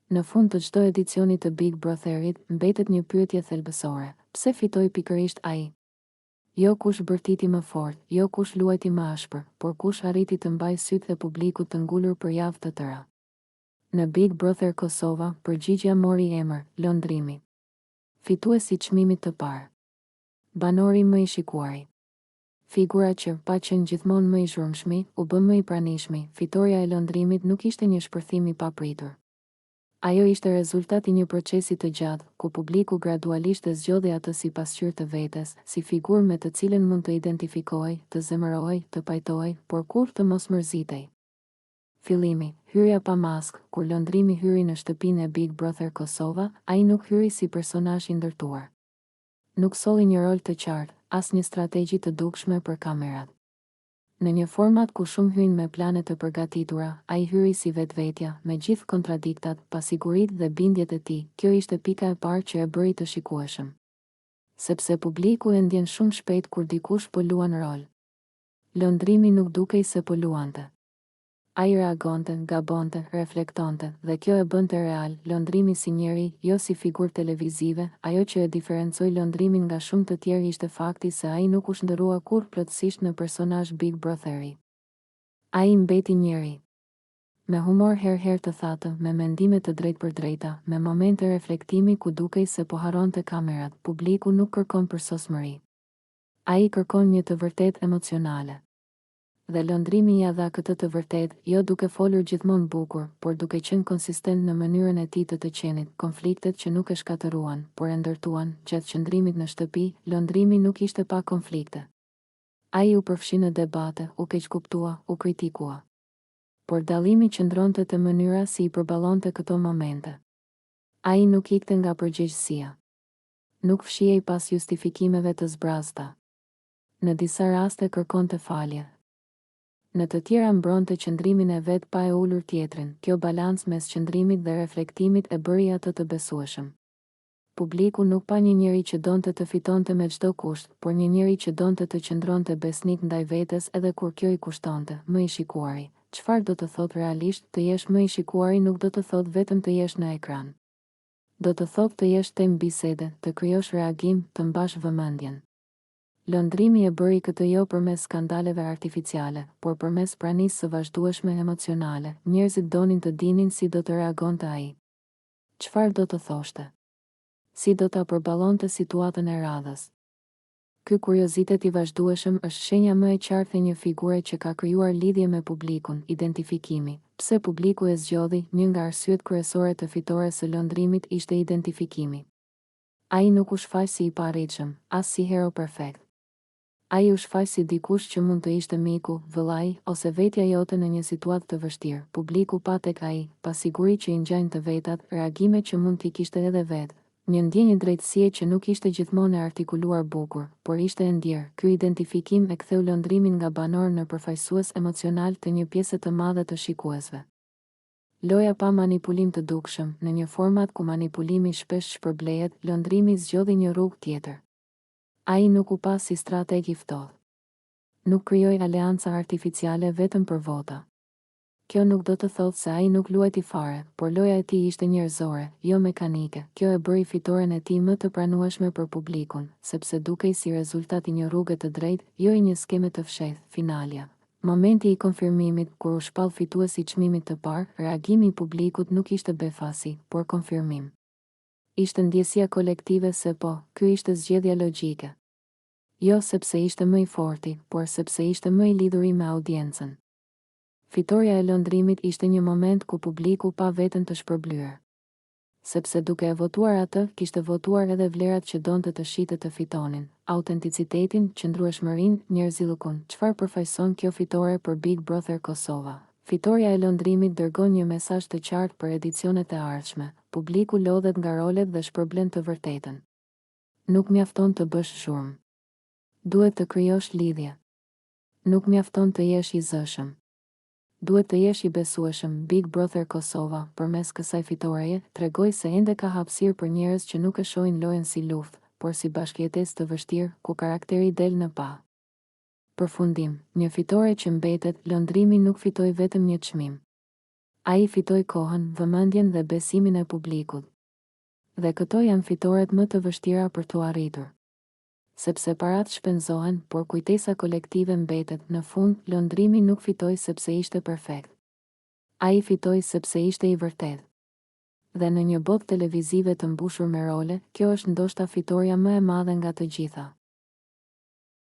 Në fund të çdo edicioni të Big Brotherit, mbetet një pyetje thelbësore. Pse fitoi pikërisht ai? Jo kush bërtiti më fort, jo kush luajti më ashpër, por kush arriti të mbajë sytë e publikut të ngulur për javë të tëra. Në Big Brother Kosova, përgjigjja mori emër, lëndrimi. Fituesi i çmimit të parë. Banori më i shikuari. Figura që pa qenë gjithmonë më i zhurmshmi, u bë më i pranishmi. Fitoria e lëndrimit nuk ishte një shpërthim i papritur. Ajo ishte rezultat i një procesi të gjatë, ku publiku gradualisht e zgjodhi atë si pasqyrë të vetes, si figurë me të cilën mund të identifikohej, të zemërohej, të pajtohej, por kur të mos mërzitej. Fillimi, hyrja pa maskë. Kur lëndrimi hyri në shtëpinë e Big Brother Kosova, ai nuk hyri si personazh i ndërtuar. Nuk solli një rol të qartë, as një strategji të dukshme për kamerat. Në një format ku shumë hyjnë me plane të përgatitura, ai hyri si vetvetja, me gjithë kontradiktat, pasiguritë dhe bindjet e tij. Kjo ishte pika e parë që e bëri të shikueshëm. Sepse publiku e ndjen shumë shpejt kur dikush po luan rol. Lëndrimi nuk dukej se po luante. Ai reagonte, gabonte, reflektonte, dhe kjo e bënte real. Lëndrimi si njeri, jo si figurë televizive. Ajo që e diferencoi lëndrimin nga shumë të tjerë ishte fakti se ai nuk u shndërrua kurrë plotësisht në personazh Big Brotheri. Ai mbeti njeri. Me humor herë të thatë, me mendime të drejtpërdrejta, me momente reflektimi ku dukej se po harronte kamerat. Publiku nuk kërkon për sosmëri. Ai kërkon një të vërtet emocionale. Dhe lëndrimi ja dha këtë të vërtet, jo duke folur gjithmonë bukur, por duke qenë konsistent në mënyrën e tij të qenit. Konfliktet që nuk e shkatëruan, por e ndërtuan. Gjatë qëndrimit në shtëpi, lëndrimi nuk ishte pa konflikte. Ai u përfshi në debate, u keqkuptua, u kritikua. Por dallimi qëndronte te mënyra si i përballonte këto momente. Ai nuk ikte nga përgjegjësia. Nuk fshihej pas justifikimeve të zbrazta. Në disa raste kërkonte falje. Në të tjera mbronte qëndrimin e vet pa e ulur tjetrin. Kjo balancë mes qëndrimit dhe reflektimit e bëri atë të besueshëm. Publiku nuk pa një njeri që donte të fitonte me çdo kusht, por një njeri që donte të qëndronte besnik ndaj vetes edhe kur kjo i kushtonte. Më i shikuari. Çfarë do të thotë realisht? Të jesh më i shikuari nuk do të thotë vetëm të jesh në ekran. Do të thotë të jesh temë bisede, të krijosh reagim, të mbash vëmendjen. Lëndrimi e bëri këtë jo përmes skandaleve artificiale, por përmes pranisë së vazhdueshme emocionale. Njerëzit donin të dinin si do të reagonte ai. Çfarë do të thoshte? Si do ta përballonte situatën e radhës? Ky kuriozitet i vazhdueshëm është shenja më e qartë e një figure që ka krijuar lidhje me publikun, identifikimi. Pse publiku e zgjodhi? Një nga arsyet kryesore të fitores së lëndrimit ishte identifikimi. Ai nuk u shfaq si i parritshëm, as si hero perfekt. Ai u shfaq si dikush që mund të ishte miku, vëllai, ose vetja jote në një situatë të vështirë. Publiku pa tek ai, pasiguri që i ngjajnë të vetat, reagime që mund t'i kishte edhe vetë. Një ndjenjë drejtësie që nuk ishte gjithmonë e artikuluar bukur, por ishte e ndjerë. Ky identifikim e ktheu lëndrimin nga banor në përfaqësues emocional të një pjese të madhe të shikuesve. Loja pa manipulim të dukshëm. Në një format ku manipulimi shpesh shpërblehet, lëndrimi zgjodhi një rrugë tjetër. Ai nuk u pas si strateg i ftohtë. Nuk krijoi aleanca artificiale vetëm për vota. Kjo nuk do të thotë se ai nuk luajti fare, por loja e tij ishte njerëzore, jo mekanike. Kjo e bëri fitoren e tij më të pranueshme për publikun, sepse dukej si rezultat i një rruge të drejtë, jo i një skeme të fshehtë. Finalja. Momenti i konfirmimit, kur u shpall fituesi i çmimit të parë, reagimi i publikut nuk ishte befasi, por konfirmim. Ishte ndjesia kolektive se po, ky ishte zgjedhja logjike. Jo sepse ishte më i forti, por sepse ishte më i lidhuri me audiencën. Fitoria e lëndrimit ishte një moment ku publiku pa veten të shpërblyer. Sepse duke e votuar atë, kishte votuar edhe vlerat që donte të shite të fitonin. Autenticitetin, qëndrueshmërinë, njerëzillëkun. Çfarë përfaqëson kjo fitore për Big Brother Kosova? Fitoria e lëndrimit dërgon një mesazh të qartë për edicionet e ardhshme. Publiku lodhet nga rolet dhe shpërblen të vërtetën. Nuk mjafton të bësh zhurmë. Duhet të krijosh lidhje. Nuk mjafton të jesh i zëshëm. Duhet të jesh i besueshëm. Big Brother Kosova, përmes kësaj fitoreje, tregoi se ende ka hapësirë për njerëz që nuk e shohin lojën si luftë, por si bashkëjetesë të vështirë, ku karakteri del në pa. Përfundim, një fitore që mbetet, lëndrimi nuk fitoi vetëm një çmim. A i fitoi kohën, vëmendjen dhe besimin e publikut. Dhe këto janë fitoret më të vështira për t'u arritur. Sepse parat shpenzohen, por kujtesa kolektive mbetet, në fund, lëndrimi nuk fitoi sepse ishte perfekt. A i fitoi sepse ishte i vërtet. Dhe në një botë televizive të mbushur me role, kjo është ndoshta fitoria më e madhe nga të gjitha.